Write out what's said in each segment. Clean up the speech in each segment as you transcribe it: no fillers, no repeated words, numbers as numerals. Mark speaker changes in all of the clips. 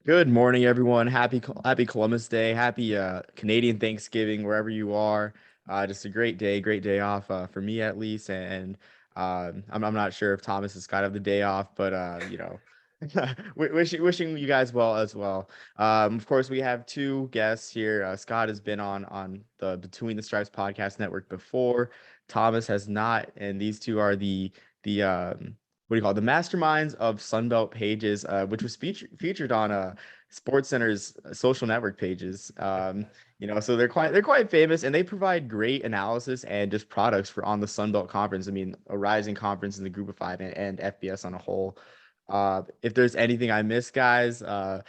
Speaker 1: Good morning, everyone. Happy Columbus Day. Happy Canadian Thanksgiving, wherever you are. Just a great day off for me at least. And I'm not sure if Thomas has got the day off, but wishing you guys well as well. Of course, we have two guests here. Scott has been on the Between the Stripes podcast network before. Thomas has not, and these two are the what do you call it? The masterminds of Sunbelt Pages, which was featured on Sports Center's social network pages. So they're quite famous, and they provide great analysis and just products for on the Sunbelt Conference. I mean, a rising conference in the Group of Five and FBS on a whole. If there's anything I missed, guys, let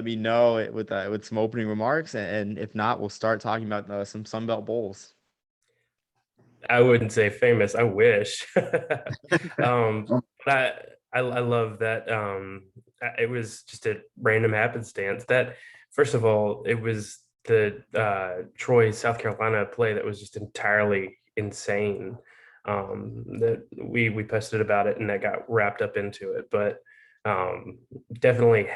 Speaker 1: me know with some opening remarks, and if not, we'll start talking about some Sunbelt Bowls.
Speaker 2: I wouldn't say famous. I wish. But I love that. It was just a random happenstance. That first of all, it was the Troy, South Carolina play that was just entirely insane. That we posted about it and that got wrapped up into it. But definitely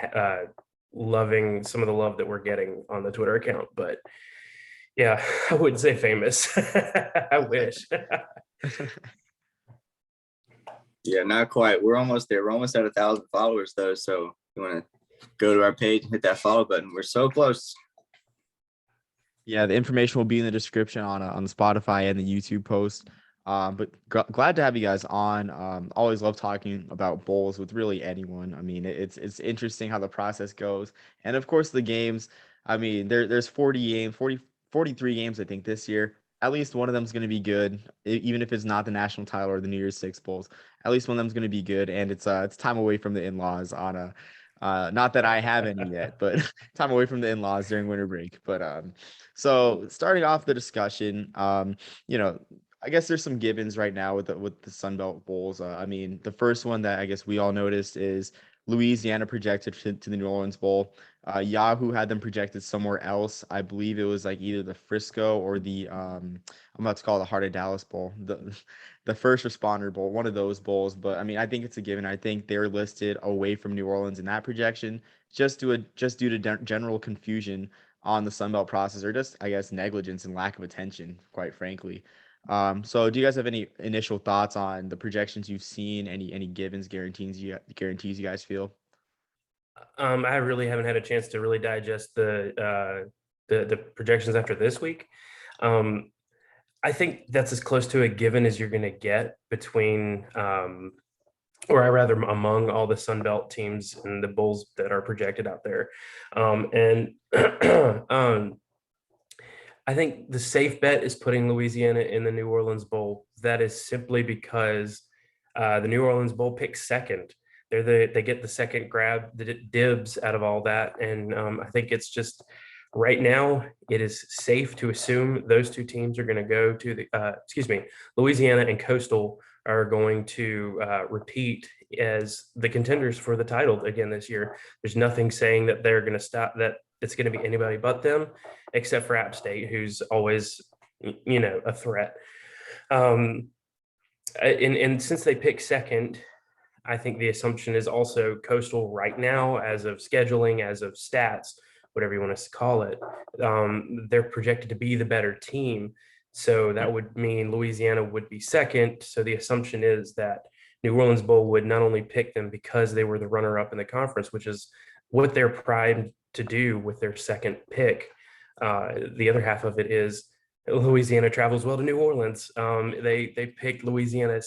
Speaker 2: loving some of the love that we're getting on the Twitter account. But yeah, I wouldn't say famous. I wish.
Speaker 3: Yeah, not quite. We're almost there. We're almost at 1,000 followers though. So you want to go to our page and hit that follow button. We're so close.
Speaker 1: Yeah, the information will be in the description on the Spotify and the YouTube post. But glad to have you guys on. Always love talking about bowls with really anyone. I mean, it's interesting how the process goes, and of course the games. I mean, there's 43 games I think this year. At least one of them is going to be good, even if it's not the national title or the New Year's Six bowls. At least one of them is going to be good, and it's time away from the in-laws on a. Not that I have any yet, but time away from the in-laws during winter break. So starting off the discussion, you know, I guess there's some givens right now with the Sun Belt Bowls. I mean, the first one that I guess we all noticed is Louisiana projected to the New Orleans Bowl. Yahoo had them projected somewhere else. I believe it was like either the Frisco or the I'm about to call it the Heart of Dallas Bowl, the First Responder Bowl, one of those bowls. But I mean, I think it's a given. I think they're listed away from New Orleans in that projection, just due to general confusion on the Sun Belt process, or just I guess negligence and lack of attention, quite frankly. So do you guys have any initial thoughts on the projections you've seen? Any givens, guarantees you guys feel?
Speaker 2: I really haven't had a chance to really digest the projections after this week. Um, I think that's as close to a given as you're going to get between, or I rather among all the Sun Belt teams and the Bulls that are projected out there. And um, I think the safe bet is putting Louisiana in the New Orleans Bowl. That is simply because the New Orleans Bowl picks second. They get the second grab, the dibs out of all that, and I think it's just right now it is safe to assume those two teams are going to go to the Louisiana and Coastal are going to repeat as the contenders for the title again this year. There's nothing saying that they're going to stop that it's going to be anybody but them, except for App State, who's always, a threat. Um, and since they picked second, I think the assumption is also Coastal right now, as of scheduling, as of stats, whatever you want to call it. They're projected to be the better team. So that would mean Louisiana would be second. So the assumption is that New Orleans Bowl would not only pick them because they were the runner up in the conference, which is what they're primed to do with their second pick. The other half of it is Louisiana travels well to New Orleans. They picked Louisiana,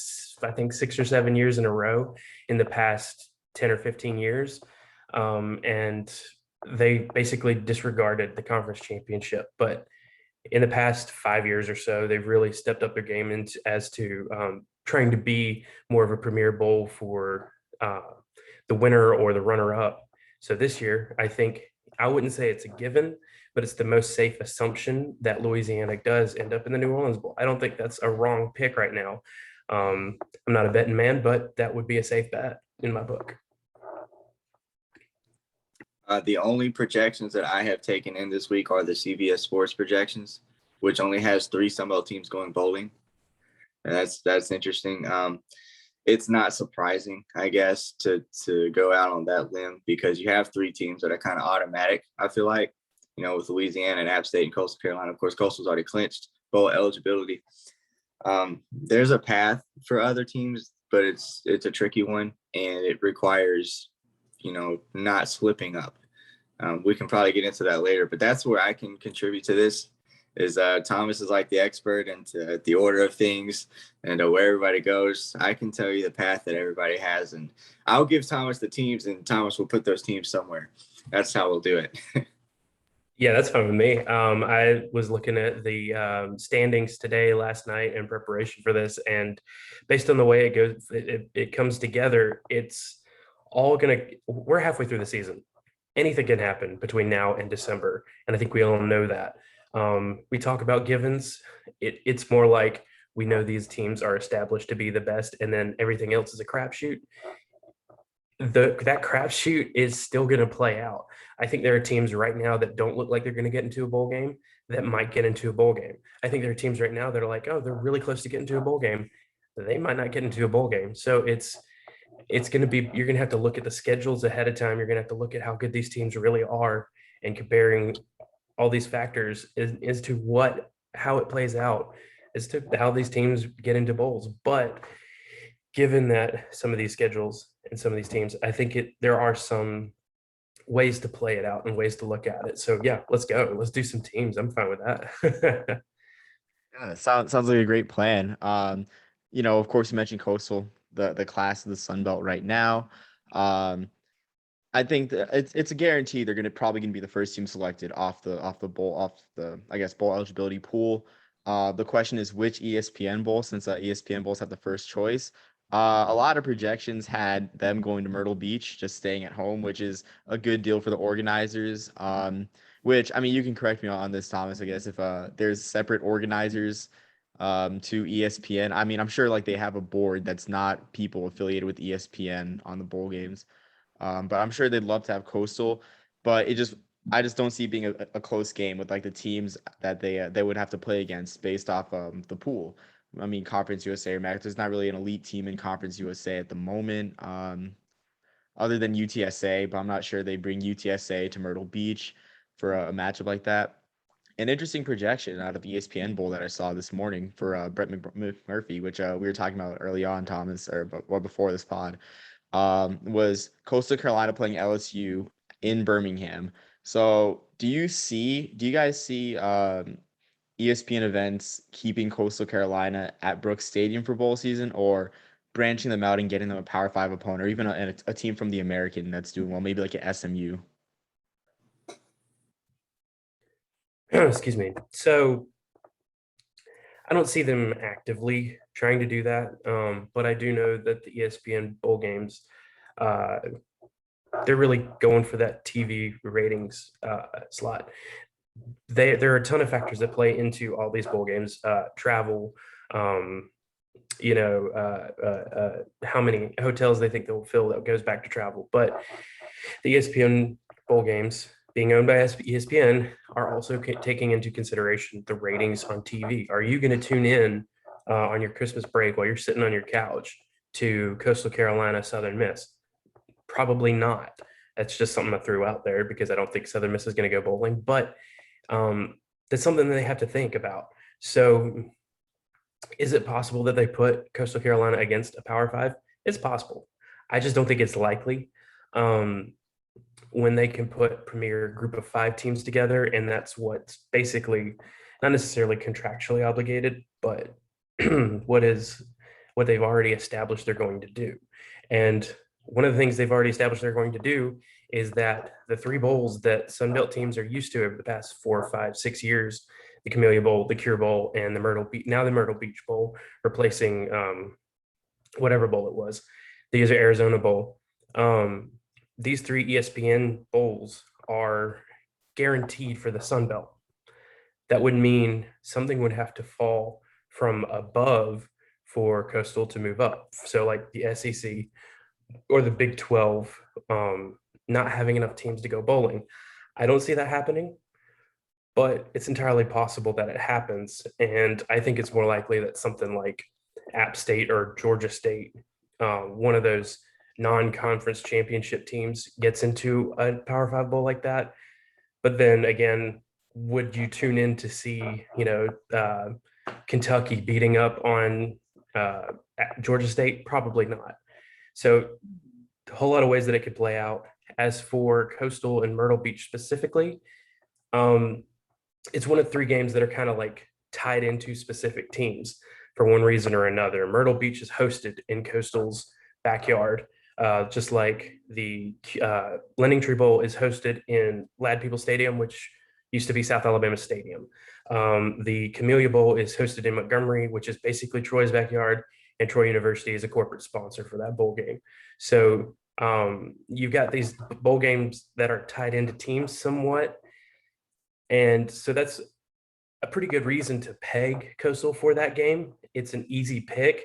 Speaker 2: I think 6 or 7 years in a row in the past 10 or 15 years, and they basically disregarded the conference championship. But in the past 5 years or so, they've really stepped up their game as to trying to be more of a premier bowl for the winner or the runner up. So this year, I think I wouldn't say it's a given, but it's the most safe assumption that Louisiana does end up in the New Orleans Bowl. I don't think that's a wrong pick right now. I'm not a betting man, but that would be a safe bet in my book.
Speaker 3: The only projections that I have taken in this week are the CBS Sports projections, which only has 3 Sunbelt teams going bowling. And that's interesting. it's not surprising, I guess, to go out on that limb because you have three teams that are kind of automatic. I feel like, with Louisiana and App State and Coastal Carolina. Of course, Coastal's already clinched bowl eligibility. There's a path for other teams, but it's a tricky one, and it requires, not slipping up. We can probably get into that later, but that's where I can contribute to this. Is Thomas is like the expert into the order of things and where everybody goes. I can tell you the path that everybody has, and I'll give Thomas the teams, and Thomas will put those teams somewhere. That's how we'll do it.
Speaker 2: Yeah, that's fine with me. I was looking at the standings last night in preparation for this, and based on the way it goes, it comes together. It's all we're halfway through the season. Anything can happen between now and December, and I think we all know that. We talk about givens. It's more like we know these teams are established to be the best, and then everything else is a crapshoot. That crapshoot is still going to play out. I think there are teams right now that don't look like they're going to get into a bowl game that might get into a bowl game. I think there are teams right now that are like, oh, they're really close to getting into a bowl game. They might not get into a bowl game. So it's going to be, you're going to have to look at the schedules ahead of time. You're going to have to look at how good these teams really are and comparing all these factors as to how it plays out, as to how these teams get into bowls. But given that some of these schedules and some of these teams, I think there are some ways to play it out and ways to look at it. So yeah, let's go. Let's do some teams. I'm fine with that.
Speaker 1: Yeah, sounds like a great plan. Of course, you mentioned Coastal, the class of the Sun Belt right now. I think that it's a guarantee they're probably gonna be the first team selected off the bowl eligibility pool. The question is which ESPN bowl, since ESPN bowls have the first choice. A lot of projections had them going to Myrtle Beach, just staying at home, which is a good deal for the organizers. Which, I mean, you can correct me on this, Thomas, I guess, if there's separate organizers to ESPN. I mean, I'm sure like they have a board that's not people affiliated with ESPN on the bowl games. But I'm sure they'd love to have Coastal, but I just don't see it being a close game with like the teams that they would have to play against based off the pool. I mean, Conference USA or MAC, there's not really an elite team in Conference USA at the moment, other than UTSA, but I'm not sure they bring UTSA to Myrtle Beach for a matchup like that. An interesting projection out of ESPN Bowl that I saw this morning for Brett McMurphy, which we were talking about early on, Thomas, or before this pod, was Coastal Carolina playing LSU in Birmingham. So do you guys see ESPN events keeping Coastal Carolina at Brooks Stadium for bowl season, or branching them out and getting them a Power 5 opponent, or even a team from the American that's doing well, maybe like an SMU?
Speaker 2: Excuse me. So I don't see them actively trying to do that, but I do know that the ESPN bowl games, they're really going for that TV ratings slot. There are a ton of factors that play into all these bowl games, travel, how many hotels they think they'll fill. That goes back to travel. But the ESPN bowl games being owned by ESPN are also taking into consideration the ratings on TV. Are you going to tune in on your Christmas break while you're sitting on your couch to Coastal Carolina Southern Miss? Probably not. That's just something I threw out there because I don't think Southern Miss is going to go bowling, but that's something that they have to think about. So is it possible that they put Coastal Carolina against a Power 5? It's possible. I just don't think it's likely. When they can put premier group of 5 teams together, and that's what's basically not necessarily contractually obligated, but what they've already established they're going to do. And one of the things they've already established they're going to do is that the 3 bowls that Sun Belt teams are used to over the past 4, 5, 6 years, the Camellia Bowl, the Cure Bowl, and the Myrtle Beach Bowl, replacing whatever bowl it was, the Arizona Bowl. These 3 ESPN bowls are guaranteed for the Sun Belt. That would mean something would have to fall from above for Coastal to move up. So like the SEC or the Big 12 not having enough teams to go bowling. I don't see that happening, but it's entirely possible that it happens. And I think it's more likely that something like App State or Georgia State one of those non-conference championship teams gets into a Power Five bowl like that. But then again, would you tune in to see, Kentucky beating up on Georgia State? Probably not. So a whole lot of ways that it could play out. As for Coastal and Myrtle Beach specifically, it's one of three games that are kind of like tied into specific teams for one reason or another. Myrtle Beach is hosted in Coastal's backyard, just like the Lending Tree Bowl is hosted in Lad People Stadium, which used to be South Alabama Stadium. The Camellia Bowl is hosted in Montgomery, which is basically Troy's backyard, and Troy University is a corporate sponsor for that bowl game. So you've got these bowl games that are tied into teams somewhat. And so that's a pretty good reason to peg Coastal for that game. It's an easy pick,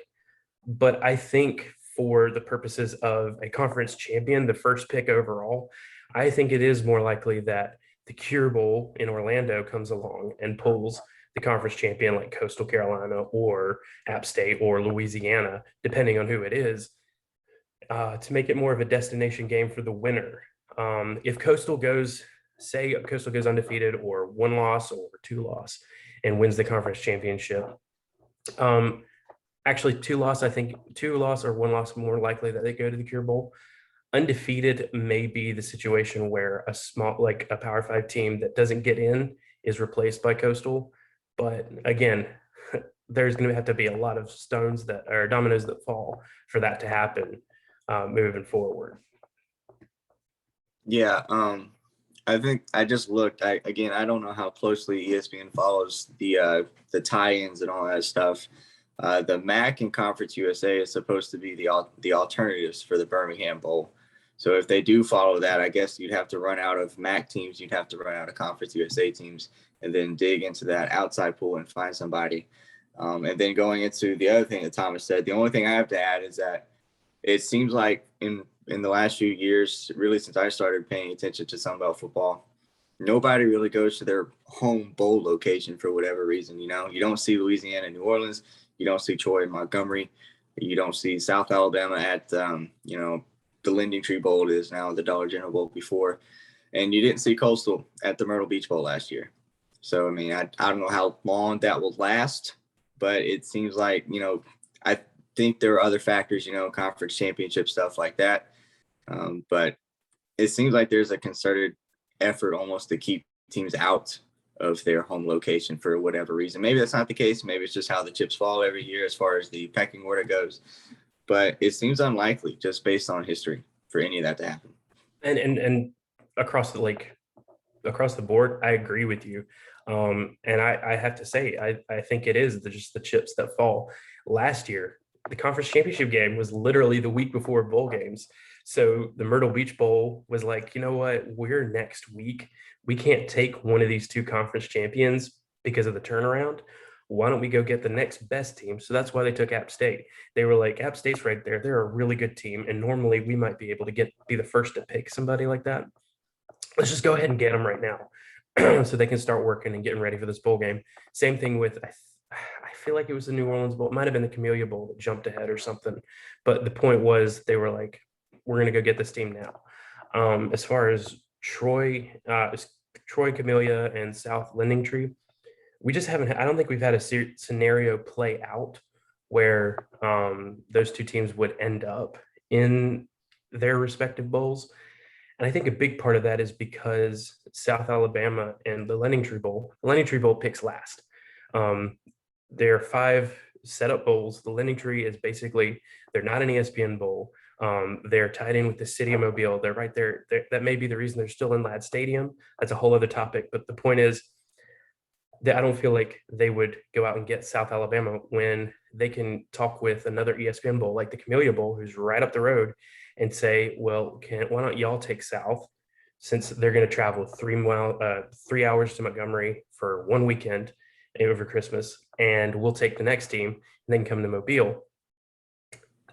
Speaker 2: but I think for the purposes of a conference champion, the first pick overall, I think it is more likely that the Cure Bowl in Orlando comes along and pulls the conference champion like Coastal Carolina or App State or Louisiana, depending on who it is, to make it more of a destination game for the winner. If Coastal goes, say Coastal goes undefeated or 1 loss or 2 loss and wins the conference championship, actually 2 loss, I think 2 loss or 1 loss more likely that they go to the Cure Bowl. Undefeated may be the situation where a small, like a Power Five team that doesn't get in is replaced by Coastal. But again, there's going to have to be a lot of stones that are dominoes that fall for that to happen moving forward.
Speaker 3: Yeah, I think I just looked. I don't know how closely ESPN follows the tie-ins and all that stuff. The MAC and Conference USA is supposed to be the alternatives for the Birmingham Bowl. So if they do follow that, I guess you'd have to run out of MAC teams, you'd have to run out of Conference USA teams, and then dig into that outside pool and find somebody. And then going into the other thing that Thomas said, the only thing I have to add is that it seems like in the last few years, really since I started paying attention to Sun Belt football, nobody really goes to their home bowl location for whatever reason. You don't see Louisiana, New Orleans. You don't see Troy and Montgomery. You don't see South Alabama at, the Lending Tree Bowl. It is now the Dollar General Bowl before. And you didn't see Coastal at the Myrtle Beach Bowl last year. So, I mean, I don't know how long that will last, but it seems like, I think there are other factors, conference championship, stuff like that. But it seems like there's a concerted effort almost to keep teams out of their home location for whatever reason. Maybe that's not the case. Maybe it's just how the chips fall every year as far as the pecking order goes. But it seems unlikely just based on history for any of that to happen.
Speaker 2: And across the board, I agree with you. And I have to say, I think it is just the chips that fall. Last year, the conference championship game was literally the week before bowl games. So the Myrtle Beach Bowl was like, you know what, we're next week. We can't take one of these two conference champions because of the turnaround. Why don't we go get the next best team? So that's why they took App State. They were like, App State's right there. They're a really good team. And normally we might be able to be the first to pick somebody like that. Let's just go ahead and get them right now so they can start working and getting ready for this bowl game. Same thing with, I feel like it was the New Orleans Bowl. It might have been the Camellia Bowl that jumped ahead or something. But the point was they were like, we're going to go get this team now. As far as Troy, Camellia, and South Lending Tree, we just haven't, I don't think we've had a scenario play out where those two teams would end up in their respective bowls. And I think a big part of that is because South Alabama and the Lending Tree Bowl picks last. There are 5 setup bowls. The Lending Tree is basically, they're not an ESPN bowl. They're tied in with the city of Mobile. They're right there. That may be the reason they're still in Lad Stadium. That's a whole other topic. But the point is that I don't feel like they would go out and get South Alabama when they can talk with another ESPN bowl like the Camellia Bowl, who's right up the road, and say, well, why don't y'all take South, since they're going to travel 3 hours to Montgomery for one weekend over Christmas, and we'll take the next team and then come to Mobile.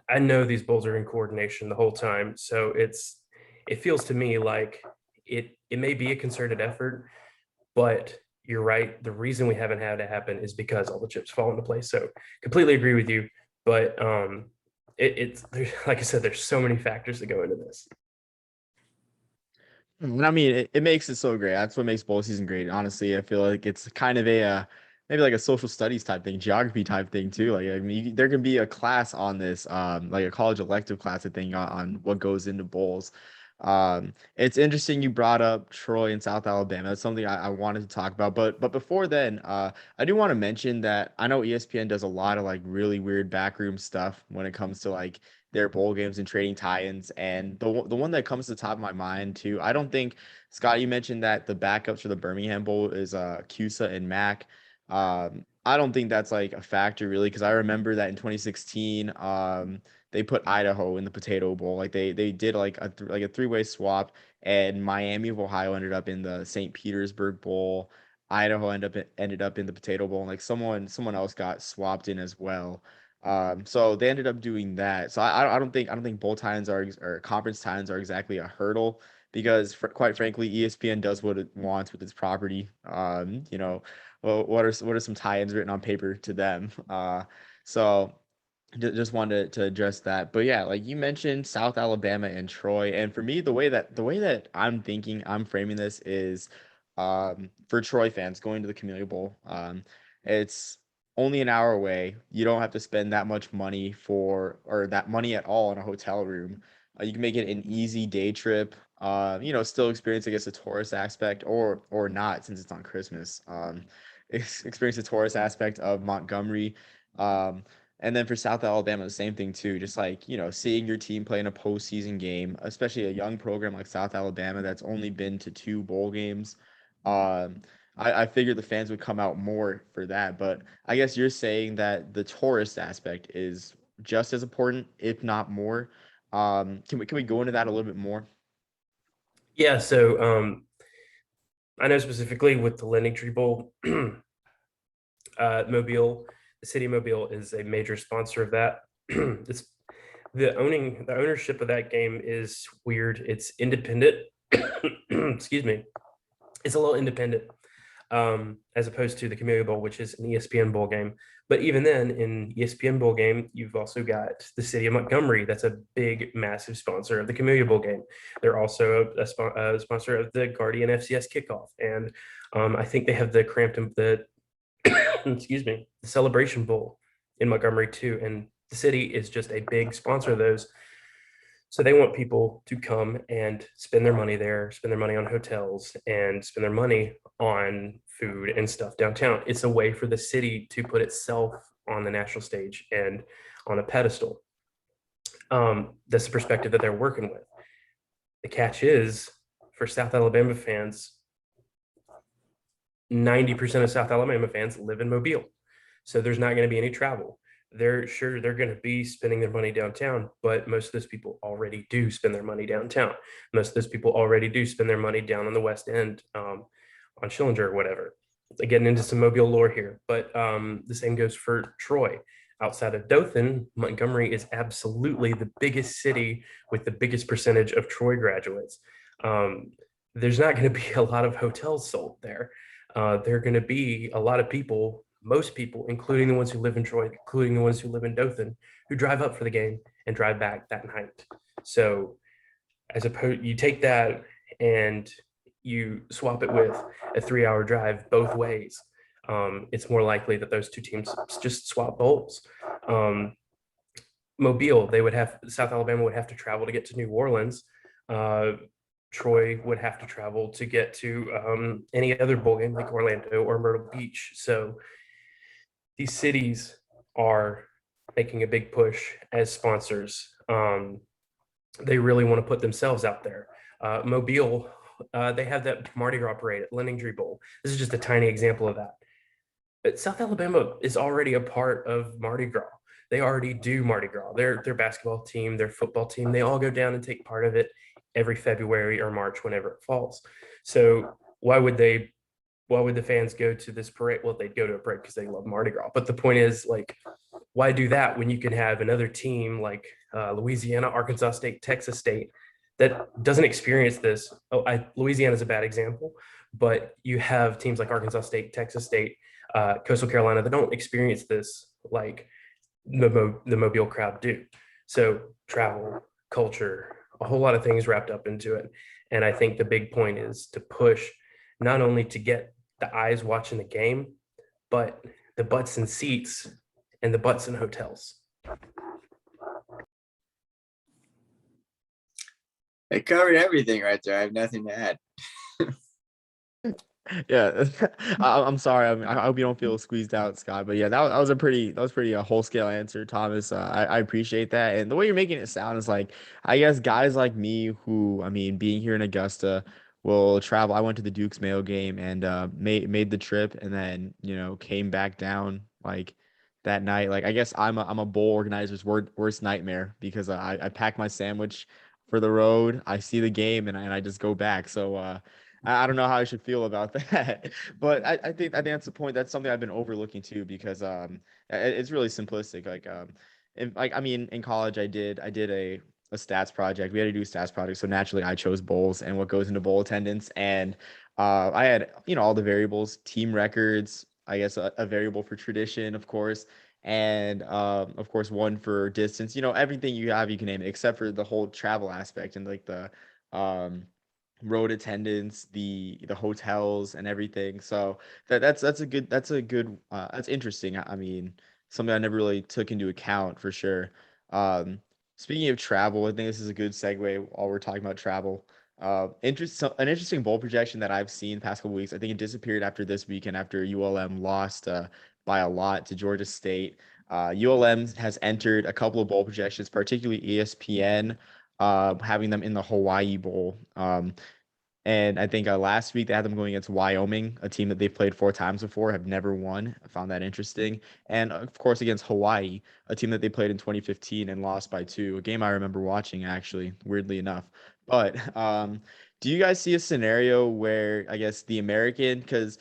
Speaker 2: I know these bowls are in coordination the whole time, so it feels to me like it may be a concerted effort, but you're right. The reason we haven't had it happen is because all the chips fall into place. So completely agree with you, but it's like I said, there's so many factors that go into this.
Speaker 1: And I mean, it makes it so great. That's what makes bowl season great. Honestly, I feel like it's kind of a maybe like a social studies type thing, geography type thing too. Like, I mean, there can be a class on this, like a college elective class, I think, on what goes into bowls. It's interesting you brought up Troy and South Alabama. That's something I wanted to talk about. But before then, I do want to mention that I know ESPN does a lot of like really weird backroom stuff when it comes to like their bowl games and trading tie-ins. And the one that comes to the top of my mind too, I don't think Scott, you mentioned that the backups for the Birmingham Bowl is Cusa and Mac. I don't think that's like a factor really because I remember that in 2016, they put Idaho in the Potato Bowl. Like they did like a three-way swap, and Miami of Ohio ended up in the St. Petersburg Bowl. Idaho ended up in the Potato Bowl, and like someone else got swapped in as well. So they ended up doing that. So I don't think bowl tie-ins or conference tie-ins are exactly a hurdle because quite frankly, ESPN does what it wants with its property. Well, what are some tie-ins written on paper to them? So just wanted to address that. But yeah, like you mentioned South Alabama and Troy. And for me, the way that I'm framing this is for Troy fans going to the Community Bowl. It's only an hour away. You don't have to spend that much money or that money at all in a hotel room. You can make it an easy day trip. Still experience, I guess, the tourist aspect or not since it's on Christmas. Experience the tourist aspect of Montgomery. Um, and then for South Alabama, the same thing too. Just like, seeing your team play in a postseason game, especially a young program like South Alabama that's only been to two bowl games. Um, I figured the fans would come out more for that. But I guess you're saying that the tourist aspect is just as important, if not more. Can we go into that a little bit more?
Speaker 2: Yeah, so I know specifically with the Lending Tree Bowl, Mobile, the city of Mobile is a major sponsor of that. It's the ownership of that game is weird. It's independent. Excuse me. It's a little independent, as opposed to the Community Bowl, which is an ESPN bowl game. But even then, in ESPN bowl game, you've also got the city of Montgomery. That's a big, massive sponsor of the Community Bowl game. They're also a sponsor of the Guardian FCS kickoff, and I think they have the Crampton the excuse me, the Celebration Bowl in Montgomery too. And the city is just a big sponsor of those. So they want people to come and spend their money there, spend their money on hotels, and spend their money on food and stuff downtown. It's a way for the city to put itself on the national stage and on a pedestal. That's the perspective that they're working with. The catch is for South Alabama fans, 90% of South Alabama fans live in Mobile. So there's not going to be any travel. They're going to be spending their money downtown, but most of those people already do spend their money downtown. Most of those people already do spend their money down on the West End, on Schillinger or whatever. Getting into some Mobile lore here, but the same goes for Troy. Outside of Dothan, Montgomery is absolutely the biggest city with the biggest percentage of Troy graduates. There's not going to be a lot of hotels sold there. There are going to be a lot of people, most people, including the ones who live in Troy, including the ones who live in Dothan, who drive up for the game and drive back that night. So as opposed, you take that and you swap it with a 3-hour drive both ways. It's more likely that those two teams just swap bowls. Mobile, South Alabama would have to travel to get to New Orleans. Troy would have to travel to get to any other bowl game like Orlando or Myrtle Beach. So these cities are making a big push as sponsors. They really want to put themselves out there. Mobile, they have that Mardi Gras parade at Lending Tree Bowl. This is just a tiny example of that. But South Alabama is already a part of Mardi Gras. They already do Mardi Gras. Their basketball team, their football team, they all go down and take part of it every February or March whenever it falls. So why would the fans go to this parade? Well, they'd go to a parade because they love Mardi Gras. But the point is, like, why do that when you can have another team like Louisiana, Arkansas State, Texas State that doesn't experience this? Louisiana is a bad example, but you have teams like Arkansas State, Texas State, Coastal Carolina that don't experience this like the Mobile crowd do. So travel, culture, a whole lot of things wrapped up into it. And I think the big point is to push not only to get the eyes watching the game, but the butts in seats and the butts in hotels.
Speaker 3: They covered everything right there. I have nothing to add.
Speaker 1: Yeah, I'm sorry. I hope you don't feel squeezed out, Scott. But yeah, that was a pretty whole scale answer, Thomas. I appreciate that, and the way you're making it sound is like, I guess guys like me who, I mean, being here in Augusta, will travel. I went to the Duke's Mayo game and made the trip, and then came back down like that night. Like I guess I'm a bowl organizer's worst nightmare because I pack my sandwich for the road. I see the game and I just go back. So I don't know how I should feel about that, but I think that's the point. That's something I've been overlooking too because it's really simplistic. I mean, in college I did a stats project. We had to do a stats project, so naturally I chose bowls and what goes into bowl attendance. And I had all the variables, team records. I guess a variable for tradition, of course, and of course one for distance. Everything you have you can name it, except for the whole travel aspect and like the um road attendance, the hotels and everything. So that's interesting. I mean, something I never really took into account for sure. Um, Speaking of travel, I think this is a good segue while we're talking about travel. An interesting bowl projection that I've seen past couple weeks. I think it disappeared after this weekend after ULM lost by a lot to Georgia State. ULM has entered a couple of bowl projections, particularly ESPN, having them in the Hawaii Bowl. And I think last week they had them going against Wyoming, a team that they've played 4 times before, have never won. I found that interesting. And of course, against Hawaii, a team that they played in 2015 and lost by 2, a game I remember watching, actually, weirdly enough. But do you guys see a scenario where, I guess, because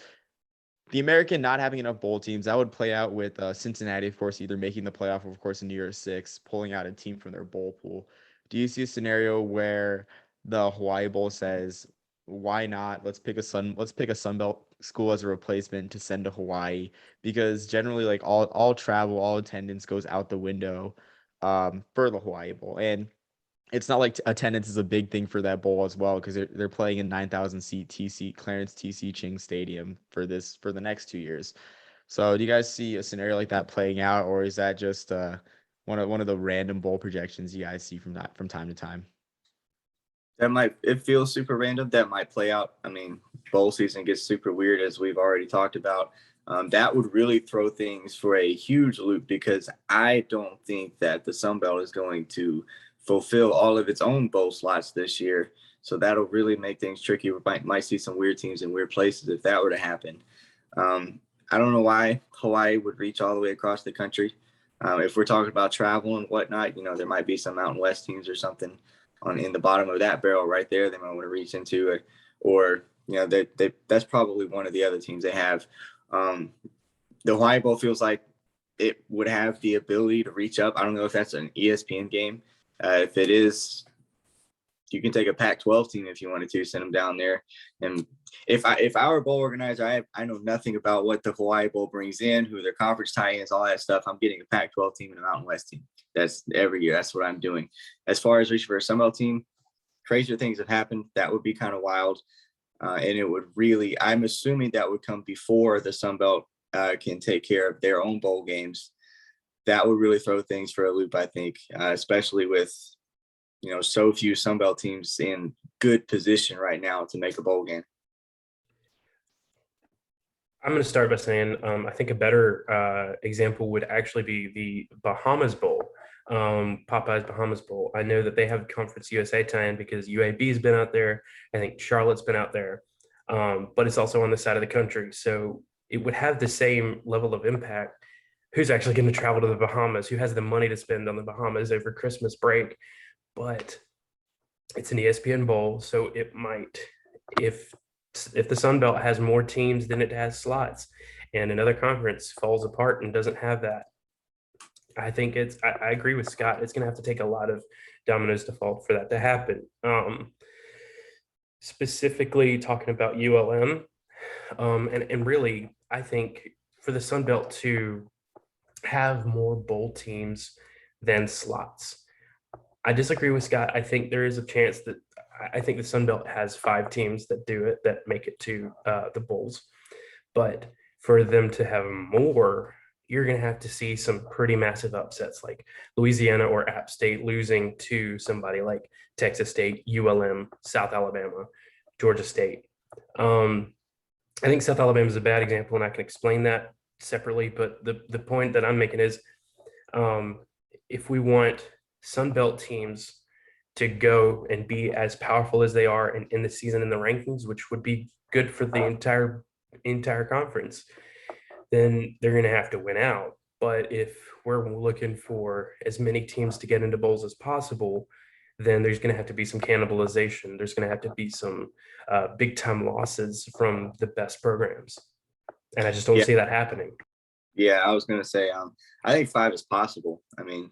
Speaker 1: the American not having enough bowl teams, that would play out with Cincinnati, of course, either making the playoff or, of course, in New Year's Six, pulling out a team from their bowl pool. Do you see a scenario where the Hawaii Bowl says, why not? Let's pick a Sun Belt school as a replacement to send to Hawaii, because generally, like all travel, all attendance goes out the window for the Hawaii Bowl. And it's not like attendance is a big thing for that bowl as well, because they're playing in 9,000 seat Clarence TC Ching Stadium for the next 2 years. So do you guys see a scenario like that playing out, or is that just one of the random bowl projections you guys see from time to time?
Speaker 3: It feels super random. That might play out. I mean, bowl season gets super weird, as we've already talked about. That would really throw things for a huge loop, because I don't think that the Sun Belt is going to fulfill all of its own bowl slots this year. So that'll really make things tricky. We might see some weird teams in weird places if that were to happen. I don't know why Hawaii would reach all the way across the country. If we're talking about travel and whatnot, there might be some Mountain West teams or something in the bottom of that barrel right there they might want to reach into it, or that's probably one of the other teams they have. The Hawaii Bowl feels like it would have the ability to reach up. I don't know if that's an ESPN game. If it is, you can take a Pac-12 team if you wanted to, send them down there. And if I were a bowl organizer, I know nothing about what the Hawaii Bowl brings in, who their conference tie-ins, all that stuff. I'm getting a Pac-12 team and a Mountain West team. That's every year. That's what I'm doing. As far as reaching for a Sun Belt team, crazier things have happened. That would be kind of wild. And it would really, I'm assuming that would come before the Sun Belt can take care of their own bowl games. That would really throw things for a loop, I think, especially with, so few Sun Belt teams in good position right now to make a bowl game.
Speaker 2: I'm going to start by saying I think a better example would actually be the Bahamas Bowl, Popeye's Bahamas Bowl. I know that they have Conference USA tie-in because UAB's been out there. I think Charlotte's been out there, but it's also on the side of the country. So it would have the same level of impact. Who's actually going to travel to the Bahamas? Who has the money to spend on the Bahamas over Christmas break? But it's an ESPN Bowl, so it might, if the Sun Belt has more teams than it has slots, and another conference falls apart and doesn't have that, I think I agree with Scott. It's going to have to take a lot of dominoes to fall for that to happen. Specifically talking about ULM, and really, I think for the Sun Belt to have more bowl teams than slots, I disagree with Scott. I think there is a chance that I think the Sun Belt has 5 teams that do it, that make it to the bowls. But for them to have more, you're going to have to see some pretty massive upsets, like Louisiana or App State losing to somebody like Texas State, ULM, South Alabama, Georgia State. I think South Alabama is a bad example, and I can explain that separately. But the point that I'm making is, if we want Sun Belt teams to go and be as powerful as they are in the season in the rankings, which would be good for the entire conference, then they're going to have to win out. But if we're looking for as many teams to get into bowls as possible, then there's going to have to be some cannibalization. There's going to have to be some big time losses from the best programs. And I just don't see that happening.
Speaker 3: Yeah, I was going to say, I think 5 is possible. I mean,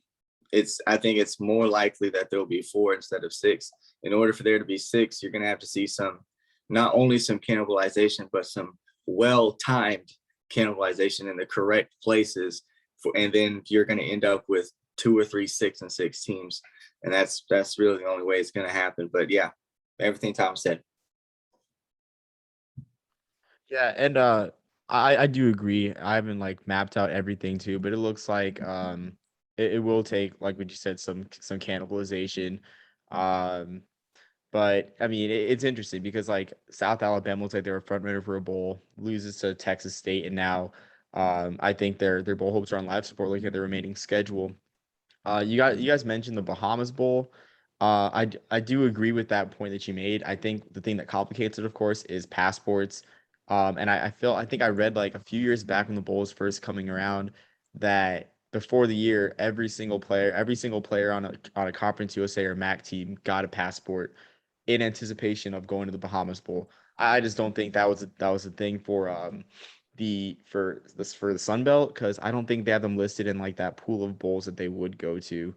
Speaker 3: I think it's more likely that there'll be 4 instead of 6. In order for there to be 6, you're going to have to see not only some cannibalization, but some well-timed cannibalization in the correct places. And then you're going to end up with 2 or 3 6-and-6 teams. And that's really the only way it's going to happen. But yeah, everything Tom said.
Speaker 1: Yeah, and I do agree. I haven't like mapped out everything too, but it looks like it will take, like what you said, some cannibalization. Um but I mean it's interesting because like South Alabama looks like they were front runner for a bowl, loses to Texas State, and now I think their bowl hopes are on life support looking at their remaining schedule. You guys mentioned the Bahamas Bowl. I do agree with that point that you made. I think the thing that complicates it, of course, is passports. And I think I read like a few years back when the bowl was first coming around that before the year, every single player on a Conference USA or MAC team got a passport in anticipation of going to the Bahamas Bowl. I just don't think that was a thing for the Sun Belt, because I don't think they have them listed in like that pool of bowls that they would go to.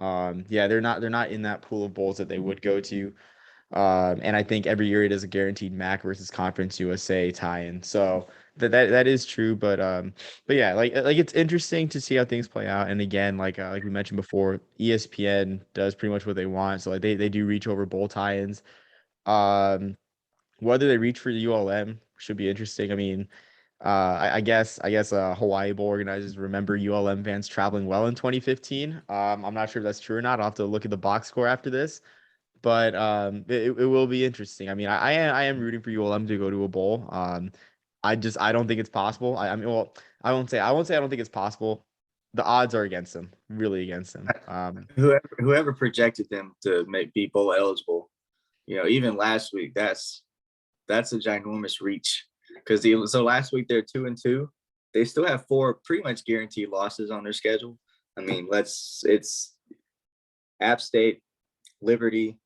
Speaker 1: Yeah, they're not in that pool of bowls that they would go to. And I think every year it is a guaranteed MAC versus Conference USA tie-in. So that is true, but yeah, like it's interesting to see how things play out. And again, like we mentioned before, ESPN does pretty much what they want. So like they do reach over bowl tie-ins. Um, Whether they reach for the ULM should be interesting. I mean, I guess Hawaii Bowl organizers remember ULM fans traveling well in 2015. I'm not sure if that's true or not. I'll have to look at the box score after this, but it will be interesting. I mean, I am rooting for ULM to go to a bowl. I don't think it's possible. I mean, well, I won't say I don't think it's possible. The odds are against them, really against them.
Speaker 3: Whoever projected them to be bowl eligible, even last week, that's a ginormous reach, because so last week they're 2-2. They still have 4 pretty much guaranteed losses on their schedule. I mean, it's App State, Liberty,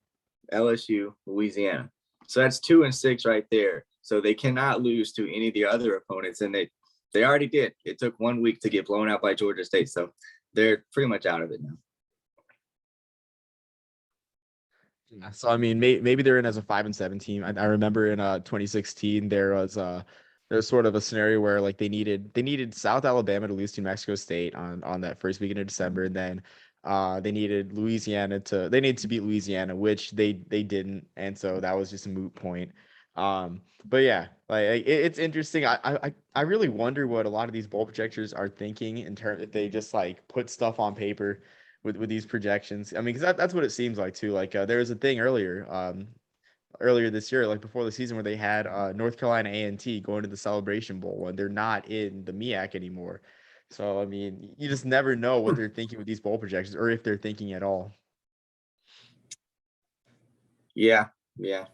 Speaker 3: LSU, Louisiana. So that's 2 and 6 right there. So they cannot lose to any of the other opponents, and they already did. It took 1 week to get blown out by Georgia State, so they're pretty much out of it now.
Speaker 1: Yeah, so I mean, maybe they're in as a 5-7 team. I remember in 2016 there was sort of a scenario where like they needed South Alabama to lose to New Mexico State on that first weekend of December, and then they needed to beat Louisiana, which they didn't, and so that was just a moot point. But yeah, like it's interesting. I really wonder what a lot of these bowl projectors are thinking in terms if they just like put stuff on paper with these projections. I mean, because that's what it seems like too. Like there was a thing earlier this year, like before the season, where they had North Carolina A&T going to the Celebration Bowl when they're not in the MEAC anymore. So I mean, you just never know what they're thinking with these bowl projections, or if they're thinking at all.
Speaker 3: Yeah,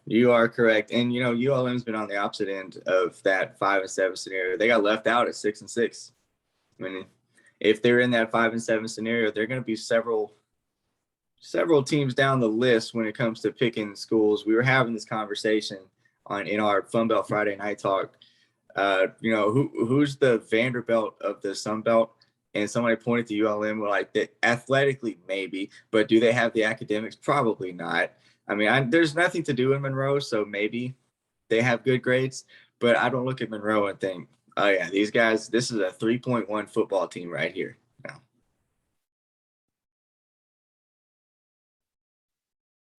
Speaker 3: you are correct. And ULM's been on the opposite end of that 5-7 scenario. They got left out at 6-6. I mean, if they're in that 5-7 scenario, they're going to be several teams down the list when it comes to picking schools. We were having this conversation in our Fun Belt Friday Night Talk. Who's the Vanderbilt of the Sun Belt? And somebody pointed to ULM. We're like, athletically maybe, but do they have the academics? Probably not. I mean, there's nothing to do in Monroe, so maybe they have good grades. But I don't look at Monroe and think, oh yeah, these guys, this is a 3.1 football team right here.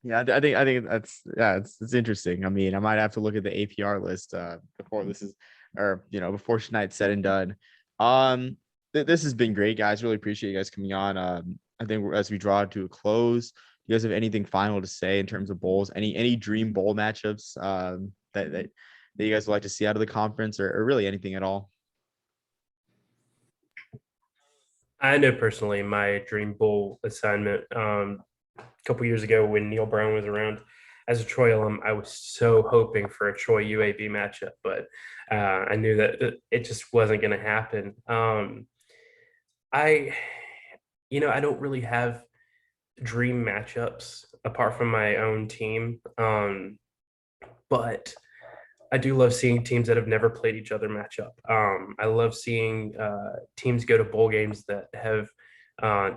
Speaker 1: Yeah, I think it's interesting. I mean, I might have to look at the APR list before this is, or before tonight's said and done. Um, this has been great, guys. Really appreciate you guys coming on. I think as we draw to a close, you guys have anything final to say in terms of bowls? Any dream bowl matchups that you guys would like to see out of the conference, or really anything at all?
Speaker 2: I know personally my dream bowl assignment. A couple years ago when Neil Brown was around as a Troy alum, I was so hoping for a Troy UAB matchup, but I knew that it just wasn't going to happen. I, I don't really have dream matchups apart from my own team, but I do love seeing teams that have never played each other match up. I love seeing teams go to bowl games that have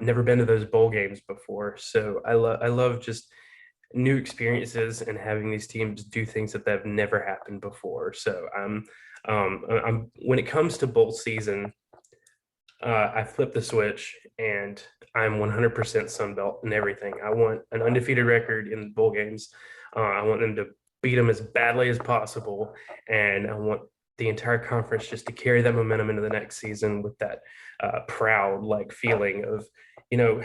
Speaker 2: never been to those bowl games before. So I love just new experiences and having these teams do things that have never happened before. So I'm when it comes to bowl season, I flip the switch and I'm 100% Sun Belt and everything. I want an undefeated record in bowl games. I want them to beat them as badly as possible, and I want the entire conference just to carry that momentum into the next season with that proud like feeling of, you know,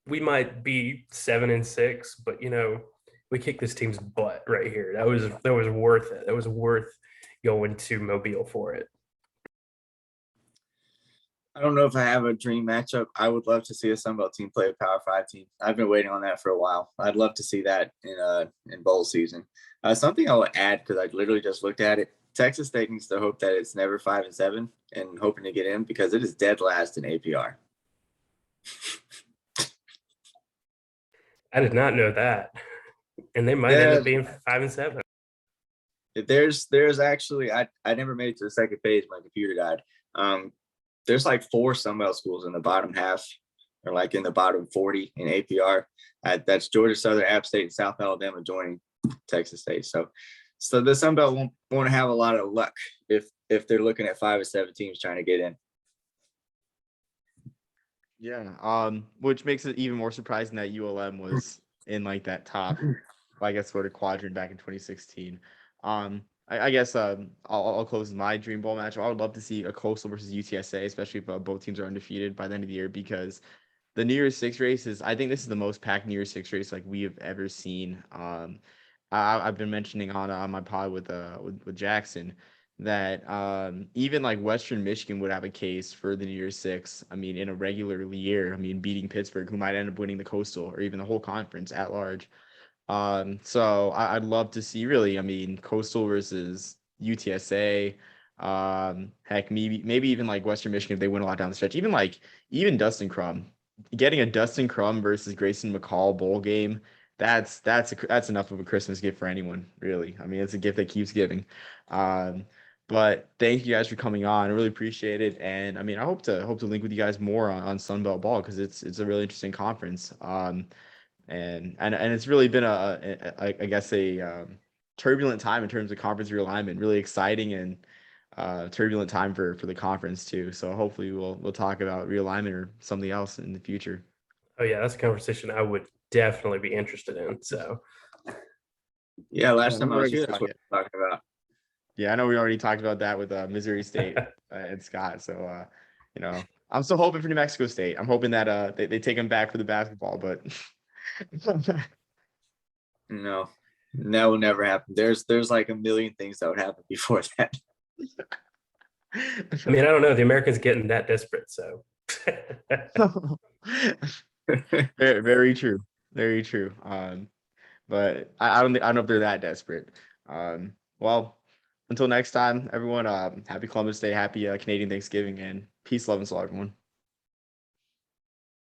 Speaker 2: we might be 7-6, but we kicked this team's butt right here. That was worth it. That was worth going to Mobile for it.
Speaker 3: I don't know if I have a dream matchup. I would love to see a Sunbelt team play a Power Five team. I've been waiting on that for a while. I'd love to see that in bowl season. Something I would add, because I literally just looked at it. Texas State needs to hope that it's never 5-7 and hoping to get in, because it is dead last in APR.
Speaker 2: I did not know that, and they might end up being 5-7.
Speaker 3: There's actually I never made it to the second page. My computer died. There's like 4 Sunbelt schools in the bottom half, or like in the bottom 40 in APR. That's Georgia Southern, App State, and South Alabama joining Texas State. So the Sunbelt won't have a lot of luck if they're looking at 5 or 7 teams trying to get in.
Speaker 1: Yeah. Which makes it even more surprising that ULM was in like that top, I guess, sort of quadrant back in 2016. I guess I'll close with my dream bowl match. I would love to see a Coastal versus UTSA, especially if both teams are undefeated by the end of the year, because the New Year's Six race I think this is the most packed New Year's Six race like we have ever seen. I've been mentioning on my pod with Jackson that even like Western Michigan would have a case for the New Year's Six. I mean, in a regular year, I mean, beating Pittsburgh, who might end up winning the Coastal or even the whole conference at large. So I'd love to see, really, I mean, Coastal versus UTSA. Heck, maybe even like Western Michigan if they win a lot down the stretch. Even Dustin Crum, getting a Dustin Crum versus Grayson McCall bowl game. That's enough of a Christmas gift for anyone, really. I mean, it's a gift that keeps giving. But thank you guys for coming on. I really appreciate it. And I mean, I hope to link with you guys more on Sunbelt Ball, because it's a really interesting conference. And it's really been I guess a turbulent time in terms of conference realignment. Really exciting and turbulent time for the conference too. So hopefully we'll talk about realignment or something else in the future.
Speaker 2: Oh yeah, that's a conversation I would definitely be interested in. So
Speaker 3: yeah, last time I was here, that's what we were talking about.
Speaker 1: Yeah, I know we already talked about that with Missouri State and Scott. So I'm still hoping for New Mexico State. I'm hoping that they take them back for the basketball, but
Speaker 3: no, that will never happen. There's like a million things that would happen before that.
Speaker 2: I mean, I don't know. The Americans getting that desperate, so.
Speaker 1: very, very true. Very true. But I don't know if they're that desperate. Well, until next time, everyone, happy Columbus Day, happy Canadian Thanksgiving, and peace, love, and soul, everyone.